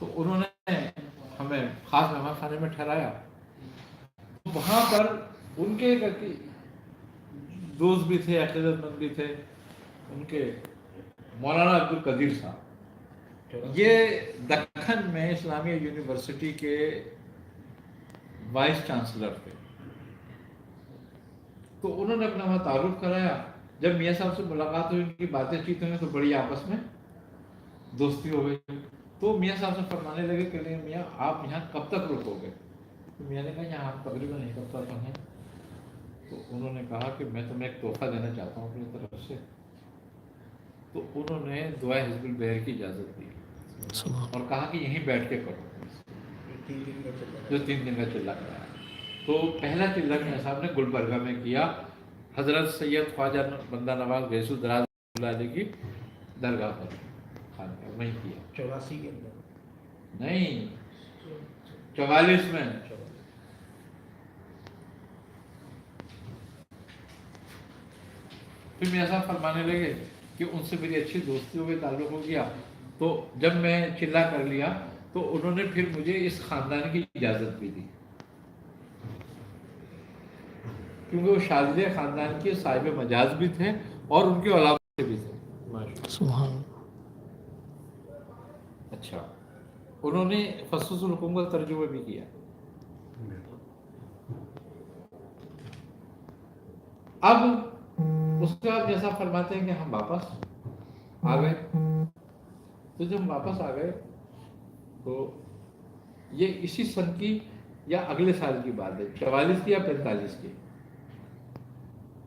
تو انہوں نے ہمیں خاص مہمان خانے میں ٹھہرایا. وہاں پر ان کے دوست بھی تھے, عقیدت مند بھی تھے, ان کے مولانا عبدالقدیر صاحب, یہ دکن میں اسلامیہ یونیورسٹی کے وائس چانسلر تھے. تو انہوں نے اپنا وہاں تعارف کرایا. جب میاں صاحب سے ملاقات ہوئی, ان کی باتیں چیت ہوئی, تو بڑی آپس میں دوستی ہو گئی. تو میاں صاحب سے فرمانے لگے کہ نہیں میاں آپ یہاں کب تک رکو گے؟ تو میاں نے کہا یہاں آپ تقریباً ایک ہفتہ تک ہیں. تو انہوں نے کہا کہ میں تمہیں ایک تحفہ دینا چاہتا ہوں اپنی طرف سے. تو انہوں نے دعائے حزب البحر کی اجازت دی اور کہا کہ یہیں بیٹھ کے کرو, جو 3 دن کا چلہ کرایا. تو پہلا چلہ میاں صاحب نے گلبرگہ میں کیا, حضرت سید خواجہ بندہ نواز غیث الدراز اللہ علیہ کی درگاہ پر وہیں کیا. 84 کے اندر نہیں, 44 میں. پھر میاں صاحب فرمانے لگے کہ ان سے میری اچھی دوستی ہو گئی, تعلق ہو گیا. تو جب میں چلہ کر لیا تو انہوں نے پھر مجھے اس خاندان کی اجازت بھی دی, کیونکہ وہ شاذلہ خاندان کے صاحب مجاز بھی تھے اور ان کے علماء سے بھی تھے. سبحان. اچھا, انہوں نے فصوص الحکم کا ترجمہ بھی کیا. اب اس کے بعد جیسا فرماتے ہیں کہ ہم واپس آ گئے. تو جب واپس آ گئے تو یہ اسی سن کی یا اگلے سال کی بات ہے, 44 کی یا 45 کی.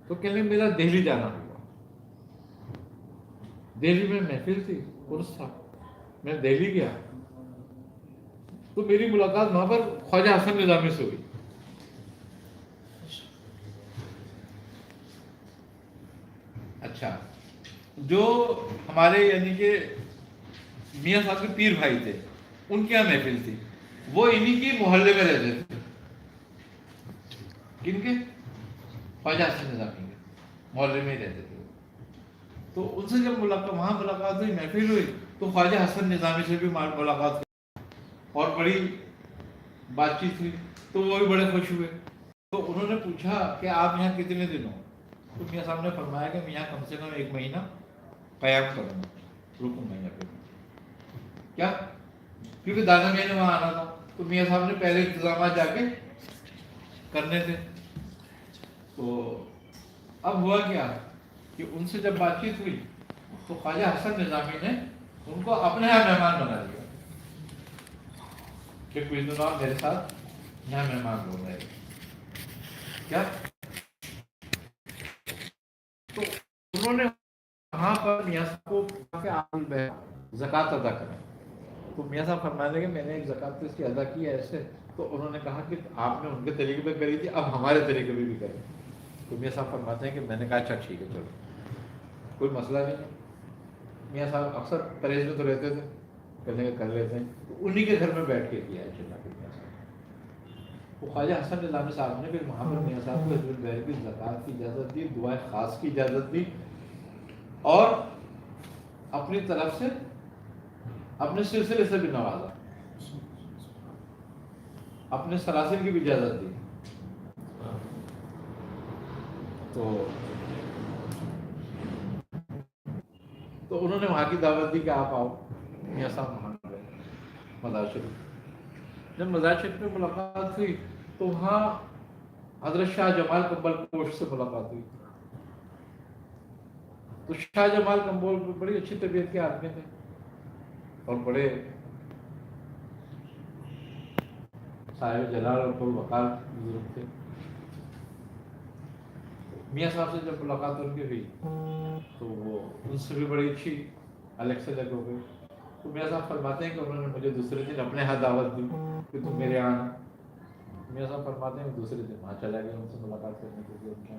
تو کہنے میرا دہلی جانا ہوا. دہلی میں محفل تھی, عرس تھا, میں دہلی گیا تو میری ملاقات وہاں پر خواجہ حسن نظامی سے ہوئی. اچھا, جو ہمارے یعنی کہ میاں صاحب کے پیر بھائی تھے, ان کے یہاں محفل تھی, وہ انہی کی محلے میں رہتے تھے. کن کے؟ خواجہ حسن نظامی کے محلے میں ہی رہتے تھے. تو ان سے جب وہاں ملاقات ہوئی, محفل ہوئی, تو خواجہ حسن نظامی سے بھی ملاقات ہوئی اور بڑی بات چیت ہوئی. تو وہ بھی بڑے خوش ہوئے. تو انہوں نے پوچھا کہ آپ یہاں کتنے دن ہو؟ تو میاں صاحب نے فرمایا کہ میں یہاں کم سے کم 1 مہینہ قیام کروں گا, رکوں گا یہاں پہ. کیا؟ کیونکہ دادا میاں نے وہاں آنا تھا, تو میاں صاحب نے پہلے انتظامات جا کے کرنے تھے. تو اب ہوا کیا کہ ان سے جب بات چیت ہوئی تو خواجہ حسن نظامی نے ان کو اپنے یہاں مہمان بنا دیا کہ کچھ دنوں آپ میرے ساتھ یہاں مہمان ہو رہے. کیا؟ تو انہوں نے وہاں پر میاں صاحب کو زکوٰۃ ادا کریں. تو میاں صاحب فرمانے لگے میں نے ایک زکوٰۃ اس کی ادا کی ہے ایسے. تو انہوں نے کہا کہ آپ نے ان کے طریقے پہ کری تھی, اب ہمارے طریقے پہ بھی کریں. تو میاں صاحب فرماتے ہیں کہ میں نے کہا اچھا ٹھیک ہے چلو, کوئی مسئلہ نہیں. میاں صاحب اکثر پرہیز میں تو رہتے تھے, کہنے کر لیتے ہیں. تو انہی کے گھر میں بیٹھ کے کیا ہے چلا کے میاں صاحب. تو خواجہ حسن نظامی صاحب نے پھر وہاں پر میاں صاحب کو حزب البحر کی زکوٰۃ کی اجازت دی, دعائے خاص کی اجازت دی, اور اپنی طرف سے اپنے سلسلے سے بھی نوازا, اپنے سلاسل کی بھی اجازت دی. تو انہوں نے وہاں کی دعوت دی کہ آپ آؤ. میاں صاحب وہاں گئے مزار شریف. جب مزار شریف میں ملاقات ہوئی تو وہاں حضرت شاہ جمال کمبل پوش سے ملاقات ہوئی. تو شاہ جمال کمبول بڑی اچھی طبیعت کے آدمی تھے اور بڑے صاحب جلال اور وقار بزرگ تھے. میاں صاحب سے جب ملاقات ان کی ہوئی تو وہ ان سے بھی بڑی اچھی الگ سے الگ ہو گئی. تو میاں صاحب فرماتے ہیں کہ انہوں نے مجھے دوسرے دن اپنے ہاتھ دعوت دی کہ تم میرے یہاں آنا. میاں صاحب فرماتے ہیں کہ دوسرے دن وہاں چلا گیا ان سے ملاقات کرنے کے لیے ان کے.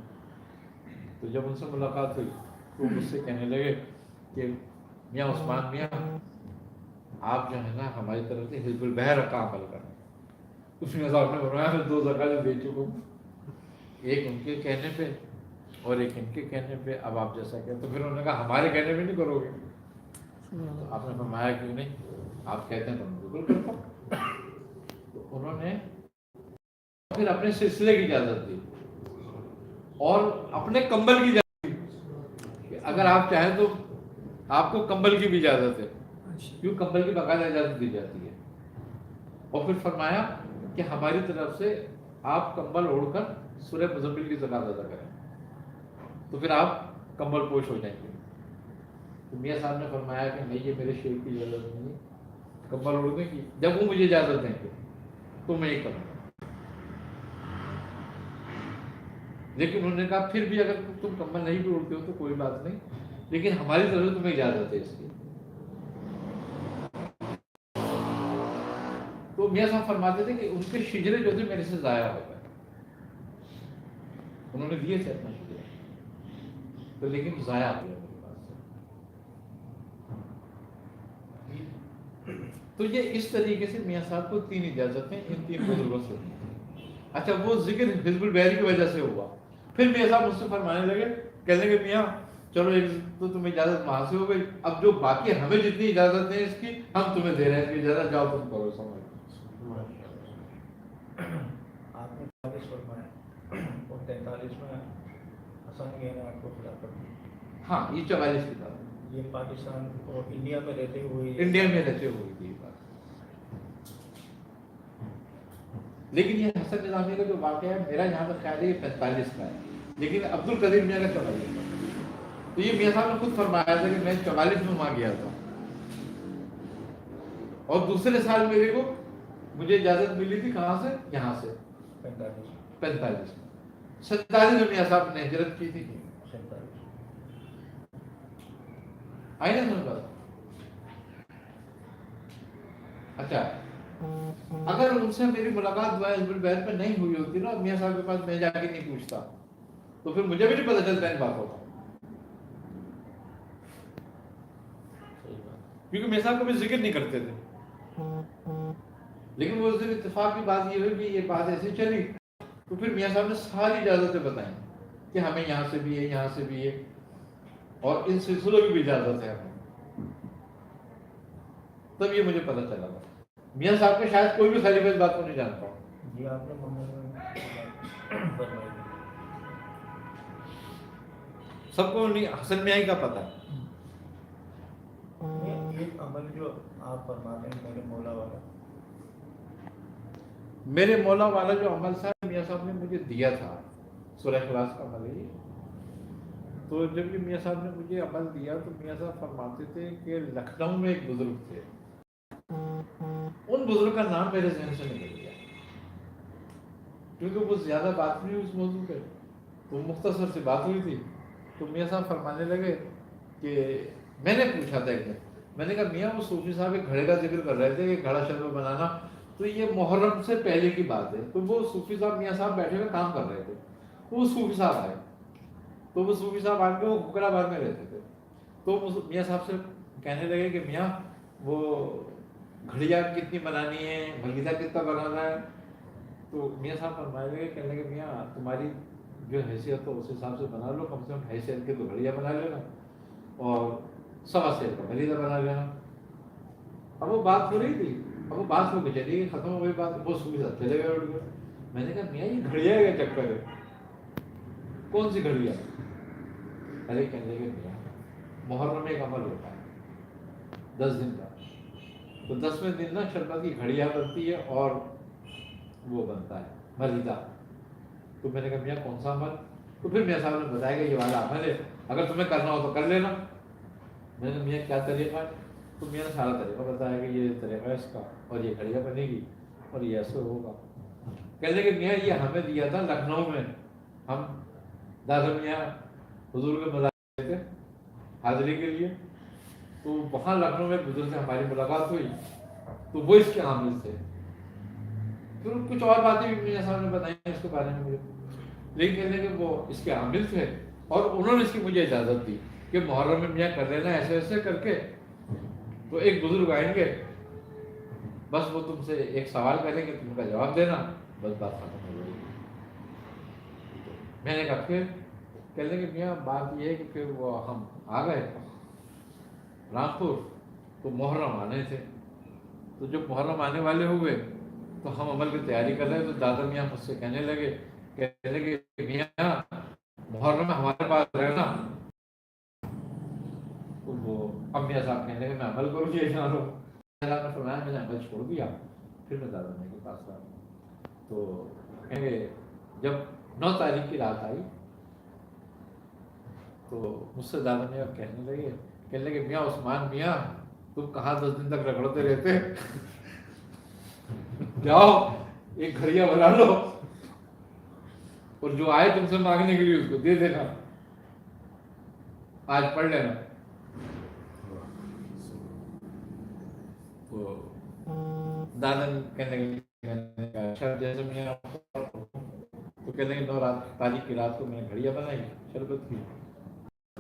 تو جب ان سے ملاقات ہوئی تو مجھ سے کہنے لگے کہ میاں عثمان میاں آپ جو ہے نا ہماری طرف سے حزب البحر کا عمل کریں. اس میاں صاحب نے فرمایا میں 2 زکوٰۃ دے چکا ہوں, ایک ان کے کہنے پہ اور ایک ان کے کہنے پہ, اب آپ جیسا کہ. تو پھر انہوں نے کہا ہمارے کہنے پہ نہیں کرو گے؟ تو آپ نے فرمایا کیوں نہیں, آپ کہتے ہیں تو میں بالکل کرتا ہوں. تو انہوں نے پھر اپنے سلسلے کی اجازت دی اور اپنے کمبل کی اجازت دی کہ اگر آپ چاہیں تو آپ کو کمبل کی بھی اجازت ہے. کیوں کمبل کی باقاعدہ اجازت دی جاتی ہے. اور پھر فرمایا کہ ہماری طرف سے آپ کمبل اوڑھ کر سورہ مزمل کی زکات ادا کریں تو پھر آپ کمبل پوش ہو جائیں گے. تو میاں صاحب نے فرمایا کہ نہیں، یہ میرے شیخ کی اجازت نہیں ہے کمبل اوڑھنے کی. جب وہ مجھے اجازت دیں گے تو میں یہ کروں گا. لیکن انہوں نے کہا پھر بھی اگر تم کمبل نہیں بھی اوڑھتے ہو تو کوئی بات نہیں، لیکن ہماری طرف سے تمہیں اجازت ہے اس کی. تو میاں صاحب فرماتے تھے کہ ان کے شجرے جو تھے میرے سے ضائع ہو گئے. انہوں نے دیے تھے اپنا شجرا تو لیکن ضائع ہو گیا میرے پاس سے. تو یہ اس طریقے سے میاں صاحب کو 3 اجازتیں ان 3 بزرگوں سے ہوئی. اچھا وہ ذکر حزب البحری کی وجہ سے ہوا. پھر میاں صاحب مجھ سے فرمانے لگے، کہنے لگے میاں چلو ایک تو تمہیں اجازت وہاں سے ہو گئی، اب جو باقی ہمیں جتنی اجازت ہے اس کی ہم تمہیں دے رہے ہیں کہ اجازت جاؤ تم کرو. سمجھ آپ نے 40 فرمایا اور 43 میں حسن گہنا کو خلافت دی. ہاں یہ 44 کی بات، یہ پاکستان اور انڈیا میں رہتے ہوئے انڈیا میں رہتے ہوئے کی بات. لیکن یہ حسن نظامی کا جو واقعہ ہے میرا یہاں تک خیال ہے یہ 45 کا ہے، لیکن عبد القدیر میاں کا 44 کا. تو یہ میاں صاحب نے خود فرمایا تھا کہ میں 44 میں وہاں گیا تھا اور دوسرے سال میرے کو مجھے اجازت ملی تھی کہاں سے؟ یہاں سے 45 میں. 47 میں میاں صاحب نے ہجرت کی تھی. آئی نا سمجھ بات. اچھا اگر ان سے میری ملاقات حزب البحر پہ نہیں ہوئی ہوتی نا، میاں صاحب کے پاس میں جا کے نہیں پوچھتا تو پھر مجھے بھی نہیں پتا چلتا ان باتوں کا. کیونکہ میاں صاحب کبھی ذکر نہیں کرتے تھے. لیکن وہ اس دن اتفاق کی بات یہ ہوئی کہ یہ بات ایسی چلی تو پھر میاں صاحب نے ساری اجازتیں بتائیں کہ ہمیں یہاں سے بھی ہے، یہاں سے بھی ہے، اور ان سلسلوں کی بھی اجازت ہے ہمیں. تب یہ مجھے پتہ چلا تھا. میاں صاحب کے شاید کوئی بھی خلیفہ اس بات کو نہیں جانتا ہوں. جی آپ نے فرمائی سب کو نہیں، حسن میاں کا پتہ ہے. ایک عمل جو آپ فرماتے ہیں میرے مولا والا، میرے مولا والا جو عمل تھا میاں صاحب نے مجھے دیا تھا، سورہ اخلاص کا عمل ہے. تو جب یہ میاں صاحب نے مجھے عمل دیا تو میاں صاحب فرماتے تھے کہ لکھنؤ میں ایک بزرگ تھے، ان بزرگ کا نام میرے ذہن سے نکل گیا کیونکہ وہ زیادہ بات نہیں اس موضوع پہ، تو مختصر سی بات ہوئی تھی. تو میاں صاحب فرمانے لگے کہ میں نے پوچھا تھا ایک دن، میں نے کہا میاں وہ صوفی صاحب ایک گھڑے کا ذکر کر رہے تھے کہ گھڑا شربت بنانا، تو یہ محرم سے پہلے کی بات ہے. تو وہ صوفی صاحب میاں صاحب بیٹھے ہوئے کام کر رہے تھے، وہ صوفی صاحب آئے. تو وہ صوفی صاحب آ کے وہ کھکڑا بار میں رہتے تھے. تو میاں صاحب سے کہنے لگے کہ میاں وہ گھڑیا کتنی بنانی ہے، بھگیدہ کتنا بنانا ہے. تو میاں صاحب فرمائے لگے، کہنے لگے میاں تمہاری جو حیثیت ہو اس حساب سے بنا لو، کم سے کم حیثیت کے تو گھڑیا بنا لینا اور 1.25 سیر کا بھگیدہ بنا لینا. اب وہ بات ہو رہی تھی، اب وہ بات ہو کے چلی گئی، ختم ہو گئی بات. وہ صوفی صاحب چلے گئے اٹھ گئے. میں نے کہا میاں یہ گھڑیا کا چکر ہے، کون سی گھڑیا؟ ارے کہنے لگے میاں محرم میں ایک عمل ہوتا ہے 10 دن کا، تو 10ویں دن نا شربت کی گھڑیا بنتی ہے اور وہ بنتا ہے مریدہ. تو میں نے کہا میاں کون سا عمل؟ تو پھر میاں صاحب نے بتایا کہ یہ والا عمل ہے، اگر تمہیں کرنا ہو تو کر لینا. میں نے کہا میاں کیا طریقہ ہے؟ تو میاں نے سارا طریقہ بتایا کہ یہ طریقہ ہے اس کا، اور یہ گھڑیا بنے گی اور یہ ایسے ہوگا. کہنے کہ میاں یہ ہمیں دیا تھا لکھنؤ میں، ہم دادا میاں حضور کے مزار تھے حاضری کے لیے، تو وہاں لکھنؤ میں بزرگ سے ہماری ملاقات ہوئی تو وہ اس کے عامل تھے. پھر کچھ اور باتیں بھی میاں صاحب نے بتائی اس کے بارے میں مجھے، لیکن کہنے کہ وہ اس کے عامل تھے اور انہوں نے اس کی مجھے اجازت دی کہ محرم میں میاں کر لینا ایسے ایسے کر کے. تو ایک بزرگ آئیں گے، بس وہ تم سے ایک سوال کریں گے، تم کا جواب دینا، بس بات ختم ہو جائے گی. میں نے کہا پھر؟ کہنے کہ میاں بات یہ ہے کہ پھر وہ ہم آ گئے رامپور، تو محرم آنے تھے. تو جب محرم آنے والے ہوئے تو ہم عمل کی تیاری کر رہے تو دادا میاں مجھ سے کہنے لگے میاں محرم میں ہمارے پاس رہنا. تو وہ اب میاں صاحب کہنے لگے میں عمل کروں گی جانو. اللہ نے فرمایا میں نے عمل چھوڑ دیا. پھر میں دادا میاں کے پاس آیا تو کہیں گے جب 9 تاریخ کی رات آئی تو مجھ سے دادا میاں کہنے لگے میاں عثمان میاں تم کہاں 10 دن تک رگڑتے رہتے, جاؤ ایک گھڑیا بنا لو اور جو آئے تم سے مانگنے کے لیے اس کو دے دینا, آج پڑھ لینا. تو دادا کہنے لگے اچھا جیسے میاں تو کہنے لگے 9 تاریخ کی رات کو میں نے گھڑیا بنائی شربت کی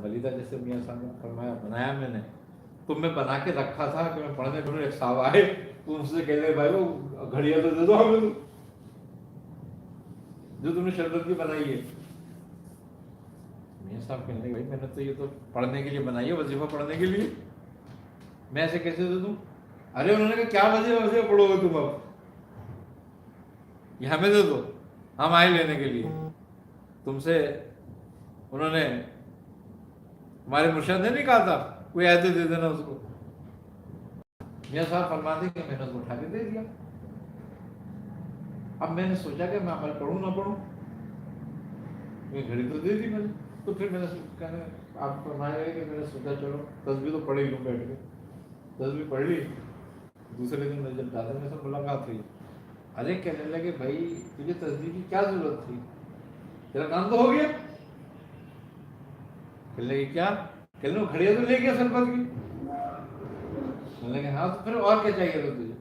ولیدہ جیسے میاں صاحب نے فرمایا بنایا میں نے تو میں بنا کے رکھا تھا کہ میں پڑھنے پڑھوں. ایک صاحب آئے تو ان سے کہنے بھائی وہ گھڑیا تو دے دو ہمیں تو جو تم نے شربت کی بنائی ہے. میاں صاحب کہنے لگے بھائی میں نے تو یہ تو پڑھنے کے لیے بنائی ہے, وظیفہ پڑھنے کے لیے, میں ایسے کیسے دے دوں. ارے انہوں نے کہا کیا وظیفہ پڑھو گے تم, اب یہ ہمیں دے دو, ہم آئے لینے کے لیے. تم سے انہوں نے ہمارے مرشد نے نہیں کہا تھا کوئی ایسے دے دینا اس کو. میاں صاحب فرماتے کہ میں نے اس کو اٹھا کے دے دیا. اب میں نے سوچا کہ میں عمل پڑھوں نہ پڑھوں, گھڑی تو دے دی میں نے. تو پھر میں نے آپ فرمایا کہ میں نے سوچا چلو تسبیح تو پڑھ ہی لوں بیٹھ کے. تسبیح پڑھ لی. دوسرے دن میں جب دادا میں سے ملاقات ہوئی, ارے کہنے لگے بھائی تجھے تسبیح کی کیا ضرورت تھی, تیرا کام تو ہو گیا. کہنے لگے کیا, کہنے لگے گھڑیا تو لے گیا سربت کی. کہنے لگے ہاں تو پھر اور کیا چاہیے تھا تجھے.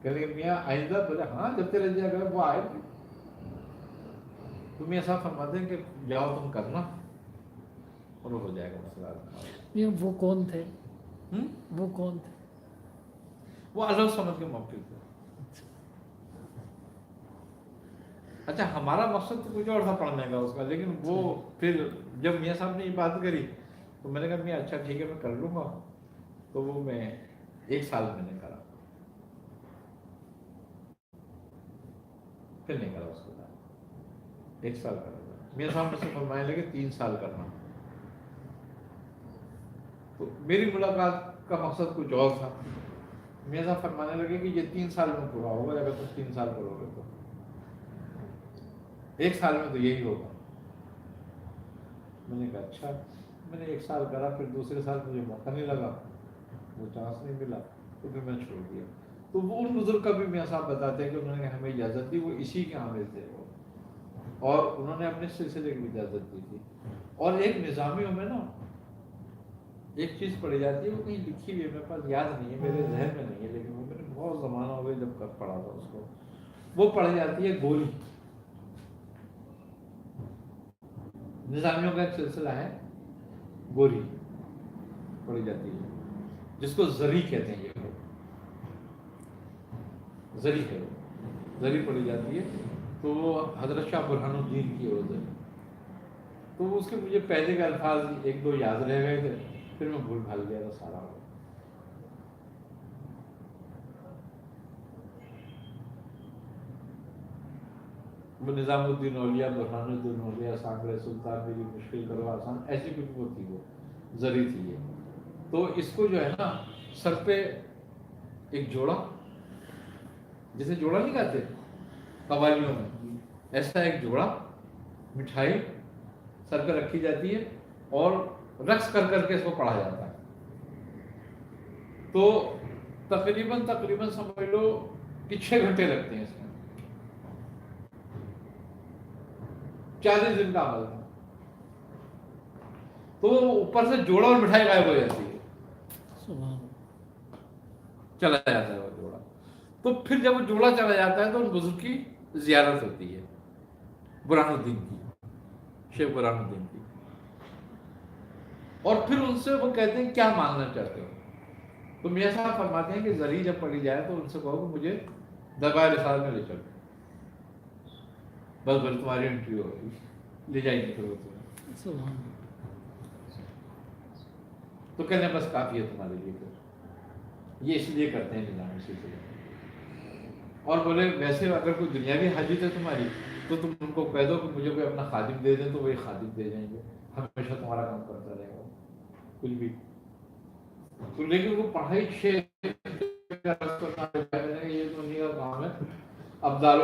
کہنے لگے میاں آئندہ. بولے ہاں جب تیرے جا گئے وہ آئے تو میاں صاحب فرماتے ہیں کہ جاؤ تم کرنا اور ہو جائے گا مسئلہ. وہ کون تھے؟ وہ کون تھے؟ وہ الگ سمجھ کے موقع تھے. اچھا ہمارا مقصد تو کچھ اور تھا پڑھنے کا اس کا, لیکن وہ پھر جب میاں صاحب نے یہ بات کری تو میں نے کہا میاں اچھا ٹھیک ہے میں کر لوں گا. تو وہ میں 1 سال میں نے کرا, پھر نہیں کرا اس کے بعد. 1 سال کرا. میاں صاحب نے سے فرمانے لگے 3 سال کرنا. تو میری ملاقات کا مقصد کچھ اور تھا. میاں صاحب فرمانے لگے کہ یہ 3 سال میں پورا ہوگا, اگر تم 3 سال کرو گے تو 1 سال میں تو یہی ہوگا. میں نے کہا اچھا. میں نے 1 سال کرا, پھر دوسرے سال مجھے موقع نہیں لگا, وہ چانس نہیں ملا, تو پھر میں چھوڑ دیا. تو وہ ان بزرگ کا بھی میاں صاحب بتاتے ہیں کہ انہوں نے ہمیں اجازت دی, وہ اسی کے حامل تھے وہ, اور انہوں نے اپنے سلسلے کی اجازت دی تھی. اور ایک نظامیوں میں نا ایک چیز پڑھی جاتی ہے, وہ کہیں لکھی ہوئی ہے, میرے پاس یاد نہیں ہے, میرے ذہن میں نہیں ہے, لیکن وہ میں نے بہت زمانہ ہو گیا جب پڑھا تھا اس کو. وہ پڑھی جاتی ہے گولی. نظامیوں کا ایک سلسلہ ہے گولی پڑھی جاتی ہے, جس کو زری کہتے ہیں. یہ زری ہے, زری پڑھی جاتی ہے. تو وہ حضرت شاہ برہان الدین کی ہے. تو اس کے مجھے پہلے کے الفاظ 1-2 یاد رہ گئے تھے, پھر میں بھول بھال گیا تھا سارا. وہ نظام الدین اولیاء, برہان الدین اولیاء, سانگڑے سلطان, میری مشکل کرو آسان, ایسی کچھ وہ تھی, وہ زری تھی یہ. تو اس کو جو ہے نا سر پہ ایک جوڑا, جسے جوڑا نہیں کہتے قوالیوں میں, ایسا ایک جوڑا مٹھائی سر پہ رکھی جاتی ہے اور رقص کر کر کے اس کو پڑھا جاتا ہے. تو تقریباً سمجھ لو کہ 6 گھنٹے لگتے ہیں اس میں. 40 دن کا عمل ہے. تو اوپر سے جوڑا اور مٹھائی غائب ہو جاتی ہے, چلا جاتا ہے وہ جوڑا. تو پھر جب وہ جوڑا چلا جاتا ہے تو ان بزرگ کی زیارت ہوتی ہے, برہان الدین کی, شیخ برہان الدین کی. اور پھر ان سے وہ کہتے ہیں کیا مانگنا چاہتے ہو. تو میاں صاحب فرماتے ہیں کہ زری جب پڑھی جائے تو ان سے کہو کہ مجھے دربار رسالت میں لے چلو, بس بھر تمہاری انٹری ہوگی, لے جائیں گے. تو کہنے بس کافی ہے تمہارے لیے. یہ اس لیے کرتے ہیں نظامی سلسلے میں. اور بولے ویسے اگر کوئی دنیاوی حاجت ہے تمہاری تو تم ان کو کہہ دو کہ مجھے کوئی اپنا خادم دے دیں، تو وہی خادم دے جائیں گے، ہمیشہ تمہارا کام کرتا رہے گا کچھ بھی. تو لیکن وہ پڑھائی یہ تو نہیں کا کام ہے. ابدال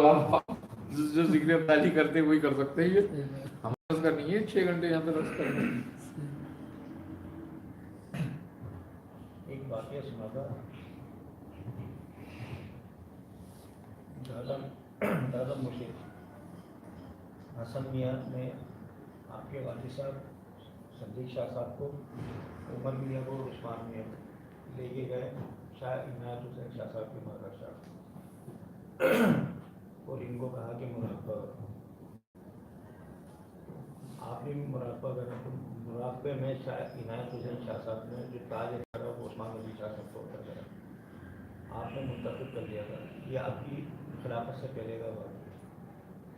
جو ذکر ابدالی کرتے وہی کر سکتے ہیں، یہ ہم رس کرنی ہے 6 گھنٹے یہاں پہ رس کرنا ہے. ایک واقعہ سنا تھا. دادا مرشد حسن میاں نے آپ کے والد صاحب صدیق شاہ صاحب کو، عمر میاں کو، عثمان میاں کو لے کے گئے شاہ عنایت حسین شاہ صاحب کے مدرسہ، اور ان کو کہا کہ مراقبہ کرو. آپ نے بھی مراقبہ کرنا. تو مراقبے میں شاہ عنایت حسین شاہ صاحب نے جو تاج رکھا وہ عثمان غنی شاہ صاحب کو اتر کرا. آپ نے منتخب کر دیا تھا یہ آپ کی خلافت سے پہلے کا بات.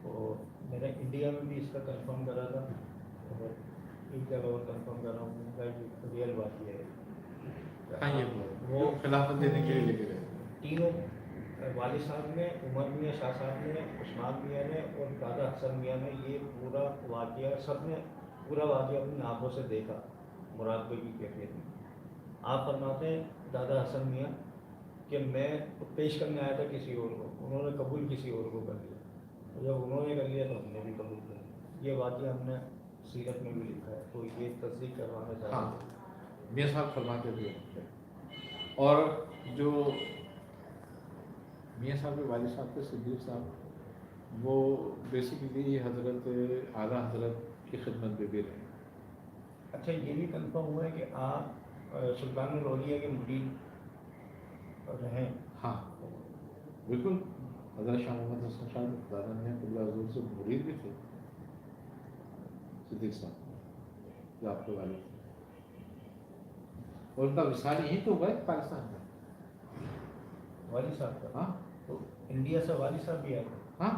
تو میں نے انڈیا میں بھی اس کا کنفرم کرا تھا، اور ایک جگہ اور کنفرم کر رہا ہوں. ان کا ریئل بات یہ ہے. ہاں یہ وہ خلافت دینے کے لیے لے کے گئے. تینوں والد صاحب نے، عمر میاں شاہ صاحب نے، عثمان میاں نے اور دادا حسن میاں نے یہ پورا واقعہ، سب نے پورا واقعہ اپنی آنکھوں سے دیکھا مراقبے کی کیفیت میں. آپ فرماتے ہیں دادا حسن میاں کہ میں پیش کرنے آیا تھا کسی اور کو، انہوں نے قبول کسی اور کو کر لیا. جب انہوں نے کر لیا تو ہم نے بھی قبول کر لیا. یہ واقعہ ہم نے سیرت میں بھی لکھا ہے. تو یہ تصدیق کروانا چاہتا ہاں ہوں. میاں صاحب فرماتے تھے. اور جو میاں صاحب کے والد صاحب تھے صدیق صاحب، وہ بیسیکلی حضرت اعلیٰ حضرت کی خدمت میں بھی رہے. اچھا یہ بھی کنفرم ہوا ہے کہ آپ سلطان الاولیاء کے مرید رہیں؟ ہاں بالکل. حضرت شاہ محمد حسن شاہ دادا نے قبلہ حضور سے مرید بھی تھے صدیق صاحب جو آپ کے والد تھے. اور ان کا وصال یہیں تو ہوا ہے پاکستان میں. والد صاحب کا؟ ہاں تو انڈیا سے والد صاحب بھی آئے تھے؟ ہاں.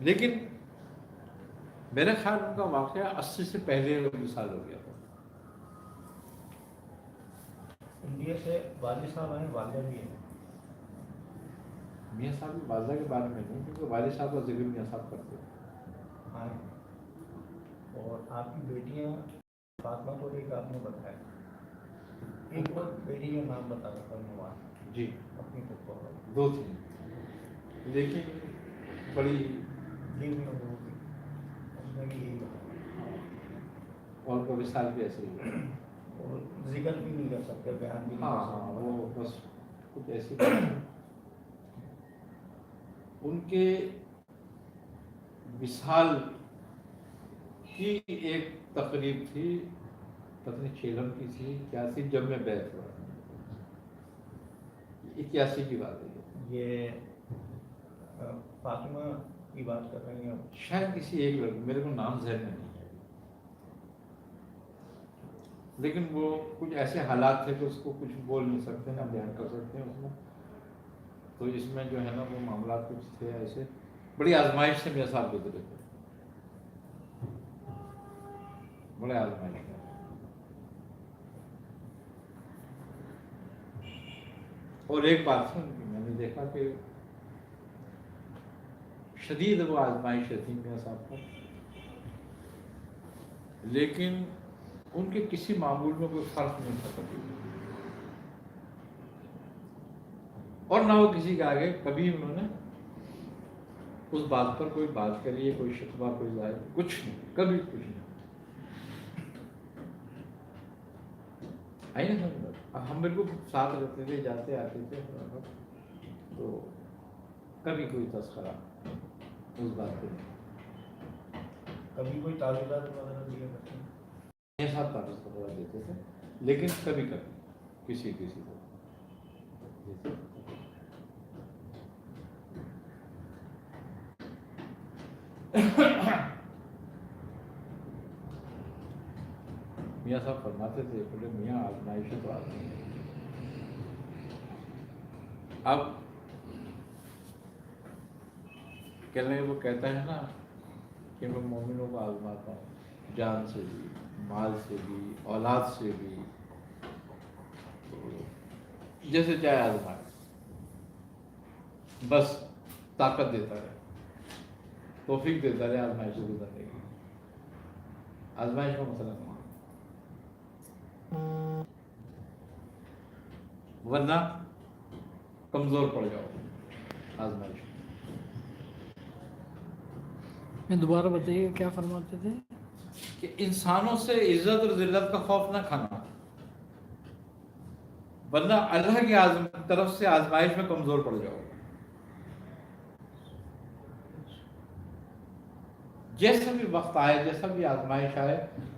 لیکن میرے خیال ان کا واقعہ 80 سے پہلے وصال ہو گیا تھا. انڈیا سے والد صاحب آئے، والدہ بھی ہیں؟ میاں صاحب کی والدہ کے بارے میں نہیں، کیونکہ والد صاحب کا ذکر میاں صاحب کرتے ہیں. آئے. اور آپ کی بیٹیاں فاطمہ کو ایک آپ نے بتایا، ایک اور بیٹی کا نام بتا رہا تھا نواز. جی اپنی خود کو 2 تھیں، لیکن بڑی یہ بھی لوگوں کی اس میں بھی یہی بتایا. اور ان کا وصال بھی ایسے ہی ہوا. اور ذکر بھی نہیں کر سکتے، بیان بھی نہیں ہاں کر ہاں سکتے. وہ بس کچھ ایسی بات ہے. ان کے وصال کی ایک تقریب تھی، پتہ نہیں چیلم کی تھی کیا تھی، جب میں بیعت ہوا 81 کی بات ہے. یہ فاطمہ کی بات کر رہی ہیں آپ؟ شاید کسی ایک لڑکی، میرے کو نام ذہن میں نہیں ہے، لیکن وہ کچھ ایسے حالات تھے کہ اس کو کچھ بول نہیں سکتے نہ بیان کر سکتے ہیں اس میں. تو اس میں جو ہے نا وہ معاملات کچھ تھے ایسے، بڑی آزمائش سے میرے ساتھ گزرے تھے، بڑے آزمائش تھے. اور ایک بات تھی میں نے دیکھا کہ شدید وہ آزمائش تھی میاں صاحب کو، لیکن ان کے کسی معمول میں کوئی فرق نہیں تھا کبھی، اور نہ وہ کسی کے آگے کبھی انہوں نے اس بات پر کوئی بات کری ہے، کوئی شکوہ، کوئی ظاہر، کچھ نہیں، کبھی کچھ نہیں. آئی نا ہم بالکل ساتھ رہتے تھے، جاتے آتے تھے، تو کبھی کوئی تذکرہ اس بات پہ نہیں. کبھی کوئی تعلقات وغیرہ دیا کرتے ہیں؟ میرے ساتھ تذکرہ دیتے تھے، لیکن کبھی کبھی کسی کو میاں صاحب فرماتے تھے بولے میاں آزمائش تو آتی ہے. اب کہنے وہ کہتا ہے نا کہ میں مومنوں کو آزماتا ہوں، جان سے بھی، مال سے بھی، اولاد سے بھی، جیسے چاہے آزمائے، بس طاقت دیتا رہے، توفیق دیتا رہے آزمائش سے گزرنے کی. آزمائش کا مسئلہ نہیں، ورنہ کمزور پڑ جاؤ آزمائش میں. میں دوبارہ بتائیے کیا فرماتے تھے؟ کہ انسانوں سے عزت اور ذلت کا خوف نہ کھانا، ورنہ اللہ کی طرف سے آزمائش میں کمزور پڑ جاؤ. جیسا بھی وقت آئے، جیسا بھی آزمائش آئے،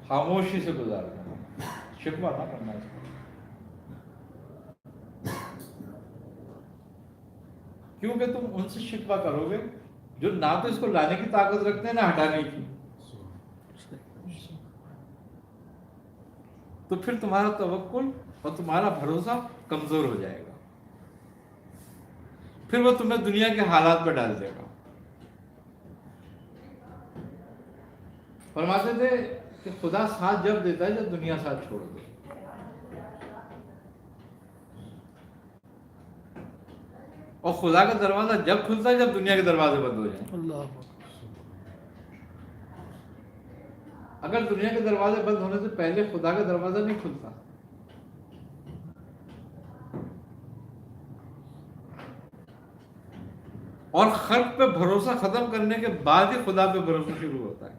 خاموشی سے گزارنا، شکوہ نہ کرنا اس کو. کیونکہ تم ان سے شکوہ کرو گے جو نہ تو اس کو لانے کی طاقت رکھتے ہیں نہ ہٹانے کی، تو پھر تمہارا توکل اور تمہارا بھروسہ کمزور ہو جائے گا، پھر وہ تمہیں دنیا کے حالات پہ ڈال دے گا. فرماتے تھے کہ خدا ساتھ جب دیتا ہے جب دنیا ساتھ چھوڑ دے، اور خدا کا دروازہ جب کھلتا ہے جب دنیا کے دروازے بند ہو جائیں. اللہ اگر دنیا کے دروازے بند ہونے سے پہلے خدا کا دروازہ نہیں کھلتا، اور خلق پہ بھروسہ ختم کرنے کے بعد ہی خدا پہ بھروسہ شروع ہوتا ہے.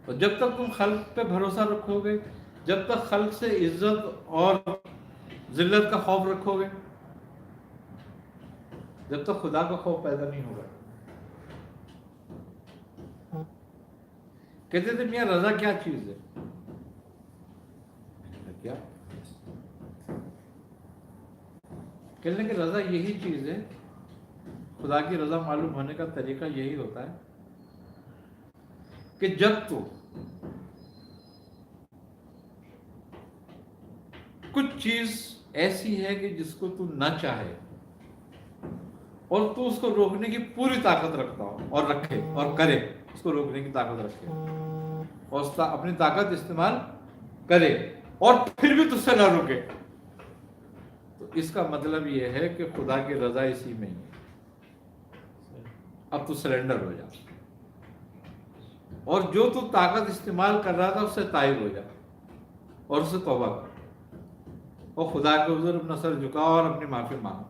اور جب تک تم خلق پہ بھروسہ رکھو گے، جب تک خلق سے عزت اور ذلت کا خوف رکھو گے، جب تک خدا کا خوف پیدا نہیں ہوگا. کہتے تھے میاں رضا کیا چیز ہے؟ کیا کہنے کہ رضا یہی چیز ہے، خدا کی رضا معلوم ہونے کا طریقہ یہی ہوتا ہے کہ جب تو کچھ چیز ایسی ہے کہ جس کو تو نہ چاہے اور تو اس کو روکنے کی پوری طاقت رکھتا ہو اور رکھے اور کرے، اس کو روکنے کی طاقت رکھے اور اپنی طاقت استعمال کرے اور پھر بھی تجھ سے نہ رکے، تو اس کا مطلب یہ ہے کہ خدا کی رضا اسی میں ہی ہے. اب تو سرنڈر ہو جا، اور جو تو طاقت استعمال کر رہا تھا اس سے تائب ہو جا اور اس سے توبہ کر، اور خدا کے حضور اپنا سر جھکا اور اپنی معافی مانگ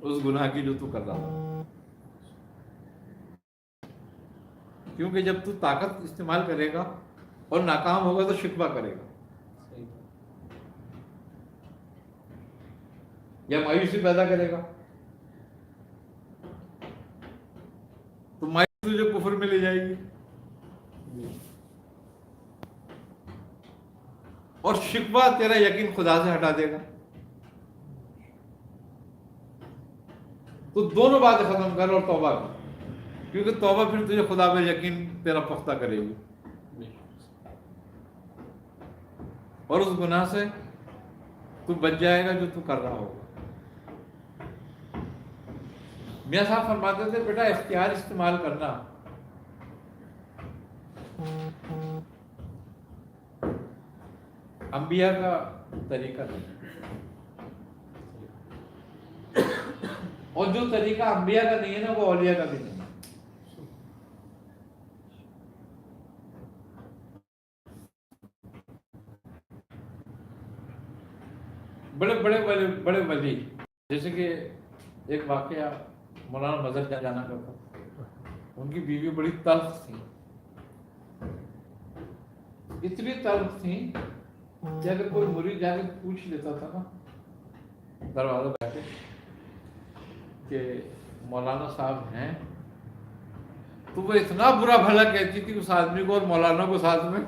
اس گناہ کی جو تو کر رہا تھا. کیونکہ جب تو طاقت استعمال کرے گا اور ناکام ہوگا تو شکوہ کرے گا یا مایوسی پیدا کرے گا، تو مایوسی تجھے کفر میں لے جائے گی، اور شکوہ تیرا یقین خدا سے ہٹا دے گا. تو دونوں باتیں ختم کر اور توبہ کر، کیونکہ توبہ پھر تجھے خدا پہ یقین تیرا پختہ کرے گی، اور اس گناہ سے تو بچ جائے گا جو تو کر رہا ہوگا. میاں صاحب فرماتے تھے بیٹا اختیار استعمال کرنا انبیاء کا طریقہ نہیں، اور جو طریقہ انبیاء کا نہیں ہے نا وہ اولیاء کا بھی نہیں ہے. بڑے ولی جیسے کہ ایک واقعہ مولانا مظہر جانا کرتا، ان کی بیوی بڑی تلخ تھی، اتنی تلخ تھی کہ اگر کوئی مرید جا کے پوچھ لیتا تھا نا دروازہ بیٹھے کہ مولانا صاحب ہیں، تو وہ اتنا برا بھلا کہتی تھی اس آدمی کو اور مولانا کو ساتھ میں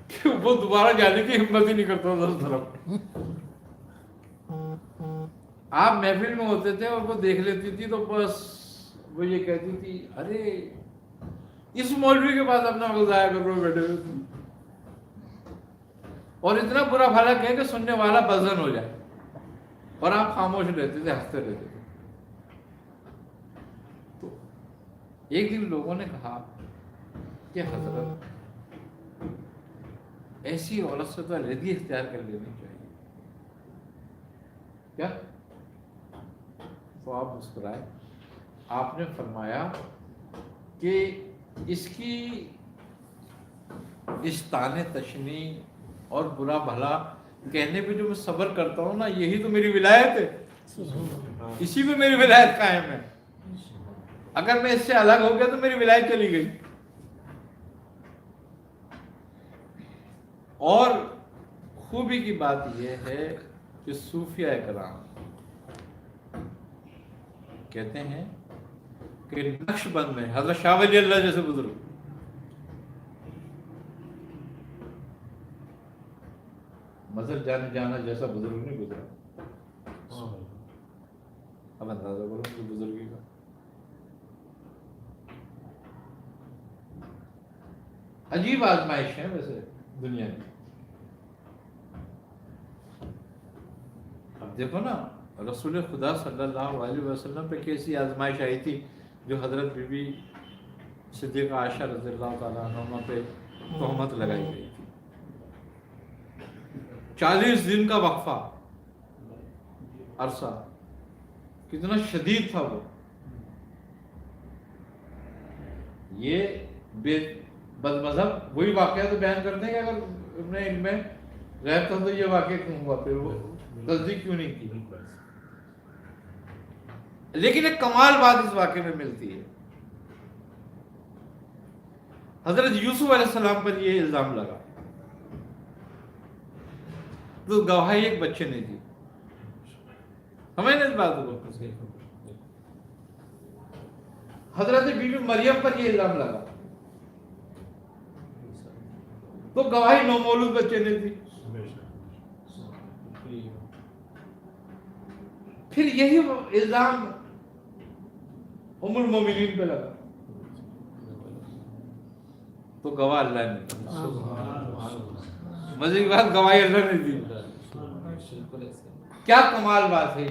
کہ وہ دوبارہ جانے کی ہمت ہی نہیں کرتا تھا اس طرف. آپ محفل میں ہوتے تھے اور وہ دیکھ لیتی تھی تو بس وہ یہ کہتی تھی ارے اس مولوی کے پاس اپنا وقت ضائع کر رہے ہو بیٹھے ہوئے تم، اور اتنا برا بھلا کہے کہ سننے والا بزن ہو جائے، اور آپ خاموش رہتے تھے، ہنستے رہتے تھے. تو ایک دن لوگوں نے کہا کہ حضرت ایسی عورت سے تو علیحدگی اختیار کر لینی چاہیے. کیا؟ تو آپ مسکرائے. آپ نے فرمایا کہ اس کی اس طعنے تشنی اور برا بھلا کہنے پہ جو میں صبر کرتا ہوں نا، یہی تو میری ولایت ہے، اسی پہ میری ولایت قائم ہے. اگر میں اس سے الگ ہو گیا تو میری ولایت چلی گئی. اور خوبی کی بات یہ ہے کہ صوفیہ کرام کہتے ہیں کہ نقش بند میں حضرت شاہ ولی اللہ جیسے بزرگ مظہر جانے جانا جیسا بزرگ نہیں گزرا. اب اندازہ کرو کہ بزرگی کا. عجیب آزمائش ہے ویسے دنیا کی. اب دیکھو نا رسول خدا صلی اللہ علیہ وسلم پہ کیسی آزمائش آئی تھی جو حضرت بی بی صدیقہ عائشہ رضی اللہ تعالیٰ عنہ پہ تہمت لگائی گئی تھی. 40 دن کا وقفہ عرصہ کتنا شدید تھا وہ. یہ بد مذہب وہی واقعہ تو بیان کرتے ہیں کہ اگر ابن علم میں غیب تھا تو یہ واقعہ کیوں ہوا، پھر وہ تصدیق کیوں نہیں کی. لیکن ایک کمال بات اس واقعے میں ملتی ہے. حضرت یوسف علیہ السلام پر یہ الزام لگا تو گواہی ایک بچے نے دی. ہمیں اس بات کو حضرت بی بی مریم پر یہ الزام لگا تو گواہی نومولود بچے نے دی. پھر یہی الزام ام المومنین پہ لگا تو گواہ اللہ نے. مزے کی بات گواہی اللہ نے دی. کیا کمال بات ہے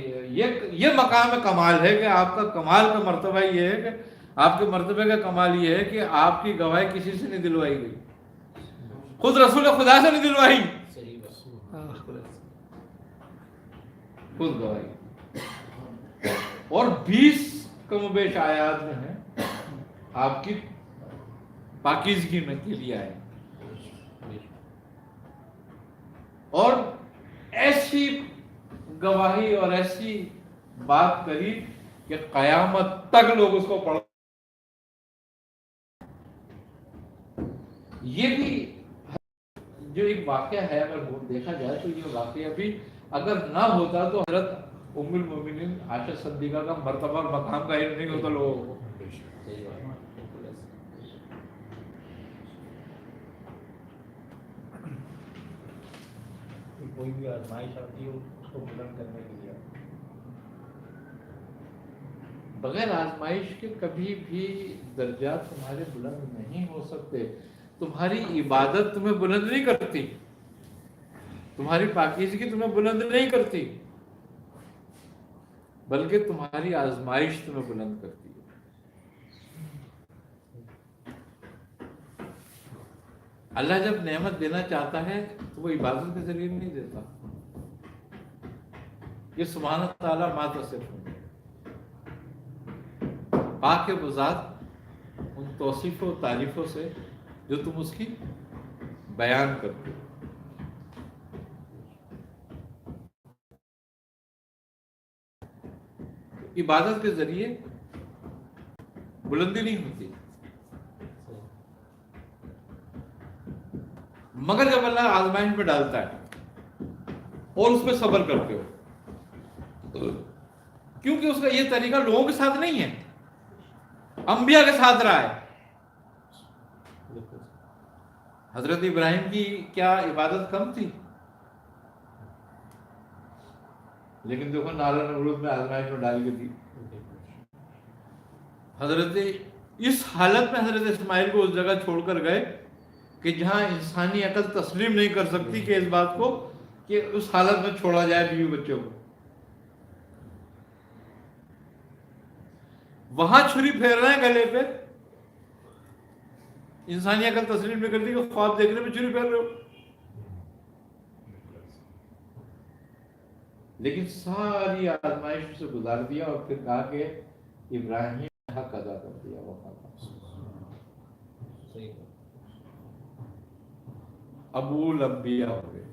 یہ مقام کمال ہے کہ آپ کا کمال کا مرتبہ یہ ہے کہ آپ کے مرتبے کا کمال یہ ہے کہ آپ کی گواہی کسی سے نہیں دلوائی گئی، خود رسول خدا سے نہیں دلوائی، خود گواہی. اور 20 کم و بیش آیات میں ہیں آپ کی پاکیزگی میں کے لیے آئے. اور ایسی گواہی اور ایسی بات کری کہ قیامت تک لوگ اس کو پڑھ. یہ بھی جو ایک واقعہ ہے اگر وہ دیکھا جائے تو یہ واقعہ بھی اگر نہ ہوتا تو حضرت ام المومنین عائشہ صدیقہ کا مرتبہ اور مقام کا علم نہیں ہوتا لوگوں کو. کوئی بھی آزمائش آتی ہے اس کو بلند کرنے کے لیے بغیر آزمائش کے کبھی بھی درجات تمہارے بلند نہیں ہو سکتے. تمہاری عبادت تمہیں بلند نہیں کرتی، تمہاری پاکیزگی تمہیں بلند نہیں کرتی، بلکہ تمہاری آزمائش تمہیں بلند کرتی ہے. اللہ جب نعمت دینا چاہتا ہے تو وہ عبادت کے ذریعے نہیں دیتا. یہ سبحانہ تعالیٰ ما تصف پاک ہے وہ ذات ان توصیف و تعریفوں سے جو تم اس کی بیان کرتے ہو. عبادت کے ذریعے بلندی نہیں ہوتی، مگر جب اللہ آزمائش میں ڈالتا ہے اور اس پہ صبر کرتے ہو، کیونکہ اس کا یہ طریقہ لوگوں کے ساتھ نہیں ہے، انبیاء کے ساتھ رہا ہے. حضرت ابراہیم کی کیا عبادت کم تھی؟ لیکن دیکھو نالا نمرود میں آزمائش میں ڈال کے تھی. حضرت اس حالت میں حضرت اسماعیل کو اس جگہ چھوڑ کر گئے کہ جہاں انسانی عقل تسلیم نہیں کر سکتی کہ اس بات کو کہ اس حالت میں چھوڑا جائے بیوی بچوں کو. وہاں چھری پھیر رہے ہیں گلے پہ، انسانی عقل تسلیم نہیں کرتی کہ خواب دیکھنے میں چھری پھیر رہے ہو. لیکن ساری آزمائش سے گزار دیا اور پھر کہا کہ ابراہیم نے حق ادا کر دیا، وفا کا صحیح ابو الانبیاء ہو گئے۔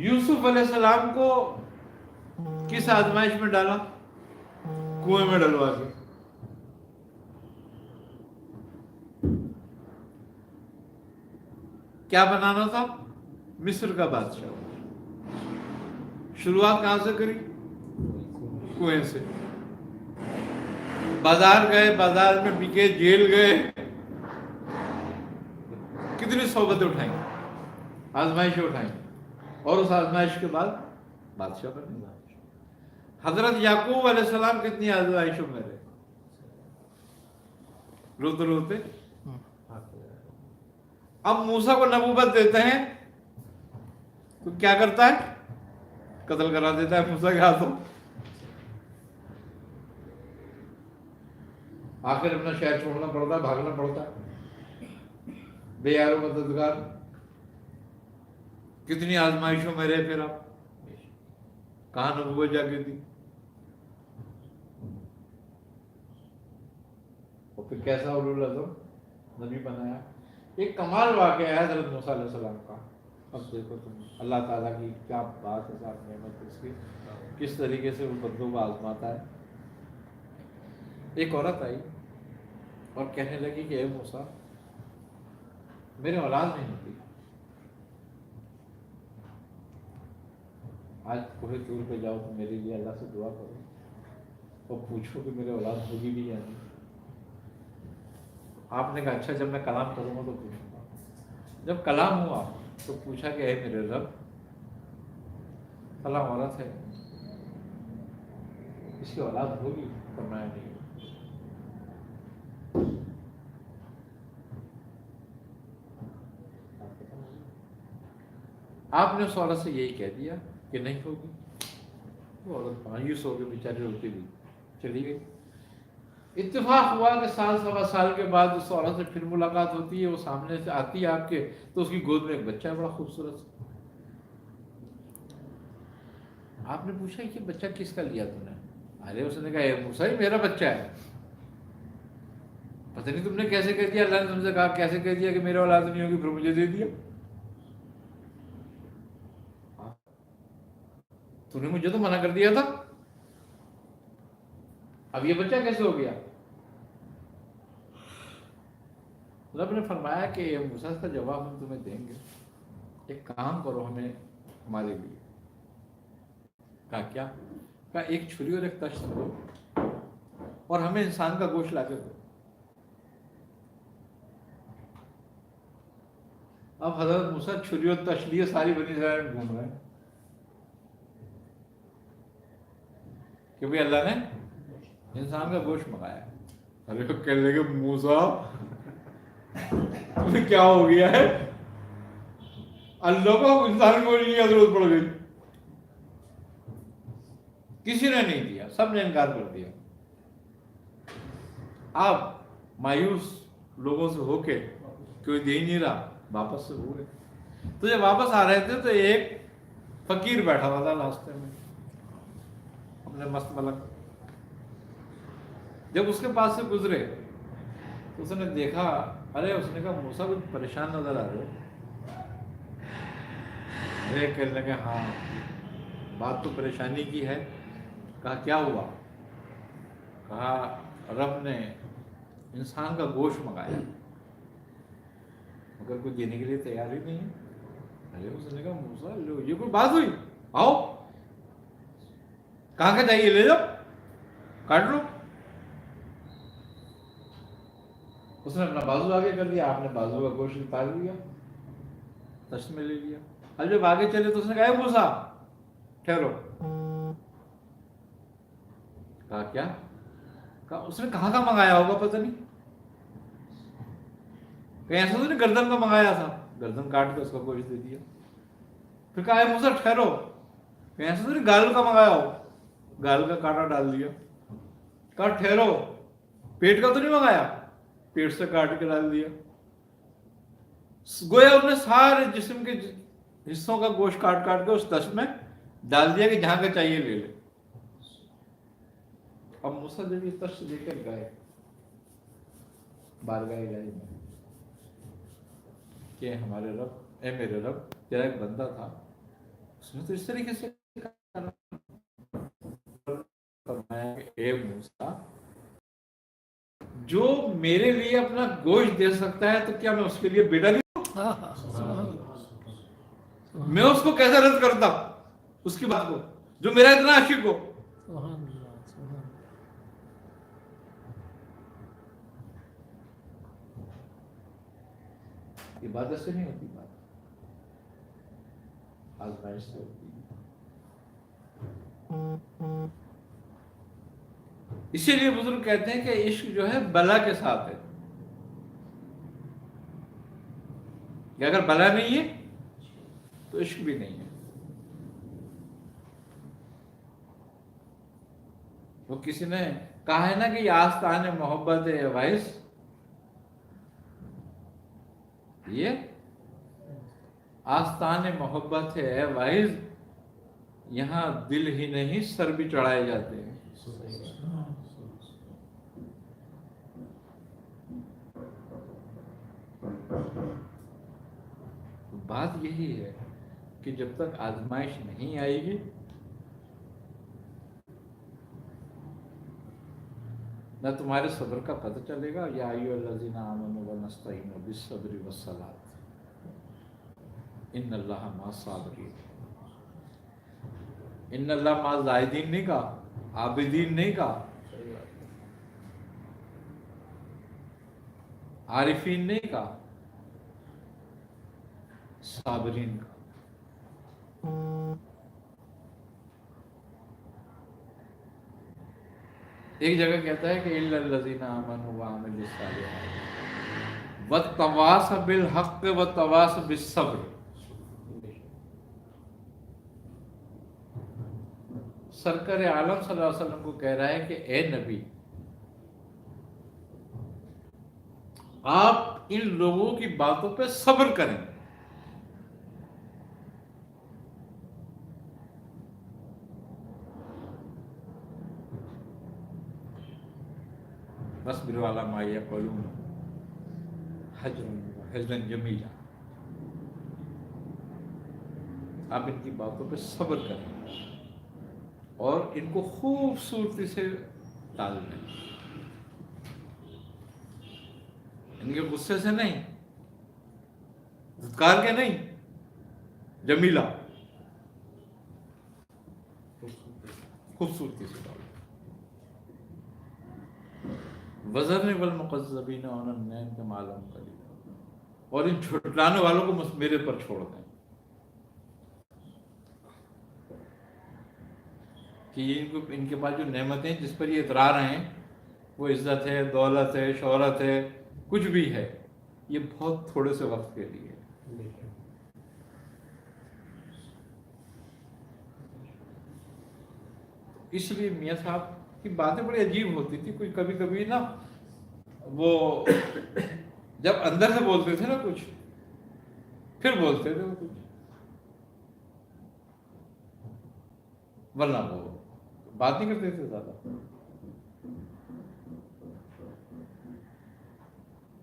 یوسف علیہ السلام کو کس آزمائش میں ڈالا؟ کنویں میں ڈلوا کے۔ کیا بنانا تھا؟ مصر کا بادشاہ۔ شروعات کہاں سے کری؟ کنویں سے۔ بازار گئے، بازار میں بکے، جیل گئے، کتنی صحبتیں اٹھائیں، آزمائشیں اٹھائیں، اور اس آزمائش کے بعد بادشاہ بنے۔ حضرت یعقوب علیہ السلام کتنی آزمائشوں میں رہے، روتے روتے۔ اب موسیٰ کو نبوت دیتے ہیں تو کیا کرتا ہے؟ قتل کرا دیتا ہے موسیٰ کے ہاتھوں۔ آخر اپنا شہر چھوڑنا پڑتا ہے، بھاگنا پڑتا ہے، بے یار و مددگار۔ کتنی آزمائشوں میں رہے پھر آپ، کہاں نبوت جا کے دی، اور پھر کیسا اولو العزم نبی بنایا۔ ایک کمال واقعہ ہے حضرت موسیٰ علیہ السلام کا۔ اب دیکھو تم، اللہ تعالیٰ کی کیا بات ہے، صاحب نعمت اس کی، کس طریقے سے وہ بندوں کو آزماتا ہے۔ ایک عورت آئی اور کہنے لگی کہ اے موسیٰ، میرے اولاد نہیں ہوتی، آج کوہ طور پہ جاؤ تو میرے لیے اللہ سے دعا کرو اور پوچھو کہ میرے اولاد ہوگی بھی یا نہیں۔ آپ نے کہا اچھا، جب میں کلام کروں گا تو پوچھوں گا۔ جب کلام ہوا تو پوچھا کہ اے میرے رب، فلاں عورت ہے، اس کی اولاد ہوگی؟ فرمایا نہیں۔ آپ نے اس عورت سے یہی کہہ دیا کہ نہیں ہوگی، وہ عورت مایوس ہو کے بیچاری روتی ہوئی چلی گئی۔ اتفاق ہوا کہ سال سوا سال کے بعد اس عورت سے پھر ملاقات ہوتی ہے، وہ سامنے سے آتی ہے آپ کے، تو اس کی گود میں ایک بچہ ہے بڑا خوبصورت۔ آپ نے پوچھا کہ بچہ کس کا لیا تم نے؟ ارے اس نے کہا اے موسیٰ، یہ میرا بچہ ہے۔ پتہ نہیں تم نے کیسے کہہ دیا، اللہ نے تم سے کہا کیسے کہہ دیا کہ میرا اولاد نہیں ہوگی، پھر مجھے دے دیا۔ تو نے مجھے تو منع کر دیا تھا، اب یہ بچہ کیسے ہو گیا؟ رب نے فرمایا کہ یہ موسیٰ کا جواب ہم تمہیں دیں گے، ایک کام کرو ہمیں ہمارے لیے۔ کہا کیا؟ کہا ایک چھری اور ایک تشت دو اور ہمیں انسان کا گوشت لا کے دو۔ اب حضرت موسیٰ چھری اور تشت لیے ساری بنی اسرائیل میں گھوم رہے ہیں کہ بھئی اللہ نے انسان کا گوشت منگایا۔ ارے وہ کہنے لگے موسیٰ تمہیں کیا ہو گیا ہے؟ اللہ کو انسان کو نہیں ضرورت پڑ گئی، کسی نے نہیں دیا، سب نے انکار کر دیا۔ آپ مایوس لوگوں سے ہو کے کوئی دے ہی نہیں رہا، واپس سے ہو گئے۔ تو جب واپس آ رہے تھے تو ایک فقیر بیٹھا ہوا تھا راستے میں اپنے مست ملک۔ جب اس کے پاس سے گزرے تو اس نے دیکھا، ارے اس نے کہا موسیٰ کچھ پریشان نظر آ رہے۔ کہنے لگے ہاں بات تو پریشانی کی ہے۔ کہا کیا ہوا؟ کہا رب نے انسان کا گوشت منگایا مگر کوئی دینے کے لیے تیار ہی نہیں ہے۔ ارے اس نے کہا موسیٰ لو، یہ کوئی بات ہوئی؟ آؤ، کہاں کا چاہیے لے جاؤ، کاٹ لو۔ اس نے اپنا بازو آگے کر دیا، آپ نے بازو کا گوشت نکال لیا، تشت میں لے لیا۔ اب جب آگے چلے تو اس نے کہا اے موسیٰ ٹھہرو۔ کہا کیا؟ کہا اس نے کہاں کا منگایا ہوگا پتہ نہیں، کہیں ایسا تو نہیں گردن کا منگایا تھا، گردن کاٹ کے اس کا گوشت دے دیا۔ پھر کہا اے موسیٰ ٹھہرو، کہیں ایسا تو نہیں گال کا منگایا ہو، گال کا کانٹا ڈال دیا۔ کہا ٹھہرو، پیٹ کا تو نہیں منگایا، پیٹ سے کاٹ کے ڈال دیا۔ گویا انہوں نے سارے جسم کے حصوں کا گوشت کاٹ کاٹ کے اس دست میں ڈال دیا کہ جہاں کا چاہیے لے لے. اب موسیٰ جب یہ ترس لے کر گئے بارگاہ الہی میں کہ ہمارے رب، اے میرے رب، تیرا ایک بندہ تھا، اس نے تو اس طریقے سے کرا. فرمایا کہ اے موسیٰ، جو میرے لیے اپنا گوشت دے سکتا ہے تو کیا میں اس کے لیے بیٹا نہیں ہوں؟ سبحان اللہ. میں اس کو کیسے رد کرتا اس کی بات کو جو میرا اتنا عاشق ہو. سبحان اللہ. سبحان اللہ. عبادت سے نہیں ہوتی بات، آزمائش سے ہوتی ہے. اسی لیے بزرگ کہتے ہیں کہ عشق جو ہے بلا کے ساتھ ہے، کہ اگر بلا نہیں ہے تو عشق بھی نہیں ہے. وہ کسی نے کہا ہے نا کہ یہ آستان محبت ہے وائس، یہ آستان محبت ہے اے وائز، یہاں دل ہی نہیں سر بھی چڑھائے جاتے ہیں. بات یہی ہے کہ جب تک آزمائش نہیں آئے گی نہ تمہارے صبر کا پتہ چلے گا. یا ایھا الذین آمنوا ونستعینوا بالصبر والصلاۃ ان اللہ مع الصابرین. ان اللہ مع الزاہدین نہیں کہا، عابدین نہیں کہا، عارفین نہیں کہا، صابرین کا. ایک جگہ کہتا ہے کہ الا الذین آمنوا وعملوا الصالحات وتواصوا بالحق وتواصوا بالصبر. سرکار عالم صلی اللہ علیہ وسلم کو کہہ رہا ہے کہ اے نبی، آپ ان لوگوں کی باتوں پہ صبر کریں. وَاصْبِرْ عَلَىٰ مَا يَقُولُونَ حَجْرًا جَمِيلًا. آپ ان کی باتوں پہ صبر کریں اور ان کو خوبصورتی سے ٹال دیں. ان کے غصے سے نہیں، دھتکار کے نہیں، جمیلہ خوبصورتی سے ٹال دیں. وَذَرْنِي وَالْمُكَذِّبِينَ أُولِي النُّهِ كَمَا لَمْ قَلِيلًا. اور ان جھٹلانے والوں کو میرے پر چھوڑ دیں کہ ان کے پاس جو نعمتیں جس پر یہ اترا رہے ہیں وہ عزت ہے، دولت ہے، شہرت ہے، کچھ بھی ہے، یہ بہت تھوڑے سے وقت کے لیے. اس لیے میاں صاحب کی باتیں بڑی عجیب ہوتی تھی. کوئی کبھی کبھی نا وہ جب اندر سے بولتے تھے نا کچھ، پھر بولتے تھے وہ کچھ، ورنہ وہ بات نہیں کرتے تھے زیادہ.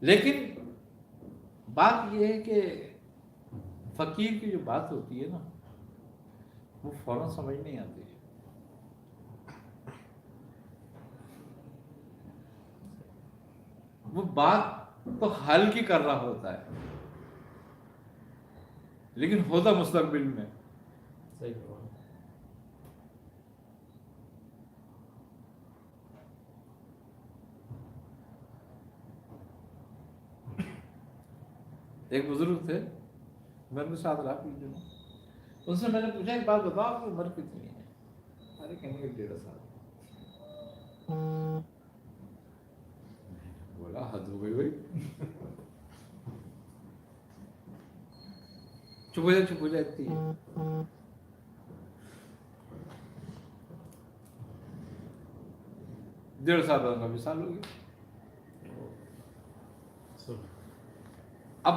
لیکن بات یہ ہے کہ فقیر کی جو بات ہوتی ہے نا وہ فوراً سمجھ نہیں آتی. وہ بات تو حل کی کر رہا ہوتا ہے لیکن ہوتا مستقبل میں. ایک بزرگ تھے، میں ان کے ساتھ رہا کچھ دنوں. ان سے میں نے پوچھا ایک بات بتاؤ آپ کی عمر کتنی ہے؟ ارے کہیں گے 1.5 سال. بولا حد ہو گئی بھائی. چپ ہو جا اتنی. 1.5 سال کا 20 سال ہو گیا. اب